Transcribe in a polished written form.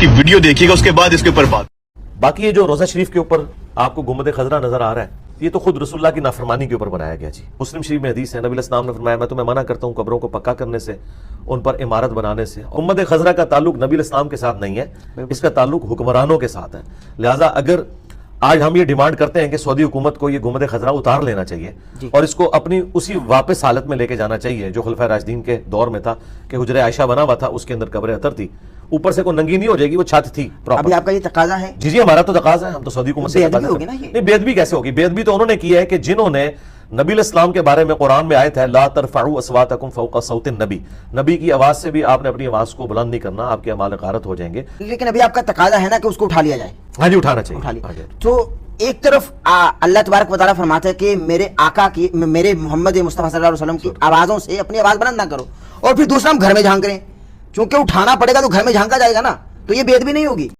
की वीडियो देखिएगा, उसके बाद इसके ऊपर बात। बाकी ये जो रोज़ा शरीफ के ऊपर आपको गुंबद खजरा नजर आ रहा है, ये तो खुद रसूलुल्लाह की नाफरमानी के ऊपर बनाया गया जी। मुस्लिम शरीफ में हदीस है, नबी अलैहिस्सलाम ने फरमाया, मैं तुम्हें मना करता हूँ कब्रों को पक्का करने से, उन पर इमारत बनाने से। गुंबद खजरा का ताल्लुक नबी अलैहिस्सलाम के साथ नहीं है, इसका ताल्लुक हुक्मरानों के साथ है। लिहाजा अगर आज हम ये डिमांड करते हैं कि सऊदी हुकूमत को ये गुंबद खजरा उतार लेना चाहिए और इसको अपनी उसी वापस हालत में लेके जाना चाहिए जो खुलफा राशिदीन के दौर में था, कि हुजरे आयशा बना हुआ था, उसके अंदर कब्र अतर थी, ऊपर से कोई नंगी नहीं हो जाएगी, वो छत थी प्रॉपर। अभी आपका ये तकाजा है? जी हमारा तो तकाजा है, हम तो सऊदी हुकूमत से बेअदबी होगी ना ये? नहीं, बेअदबी कैसे होगी? बेअदबी तो उन्होंने की है कि जिन्होंने नबी अलैहिस्सलाम के बारे में कुरान में आयत है, ला तरफअू अस्वातकुम फौका सौतिन नबी, नबी की आवाज से भी आपने अपनी आवाज को बुलंद नहीं करना, आपके अमाल गारत हो जाएंगे। लेकिन अभी आपका तकाजा है ना कि उसको उठा लिया जाए? हाँ जी, उठाना चाहिए, उठा लिया। हाँ जी। तो एक तरफ अल्लाह तबारक व तआला फरमाता है कि मेरे आका की, मेरे मोहम्मद मुस्तफ़ा सल्लल्लाहु अलैहि वसल्लम की आवाज़ों से अपनी आवाज़ बुलंद ना करो, और फिर दूसरा हम घर में झांक रहे हैं, चूंकि उठाना पड़ेगा तो घर में झांका जाएगा ना, तो ये बेअदबी नहीं होगी?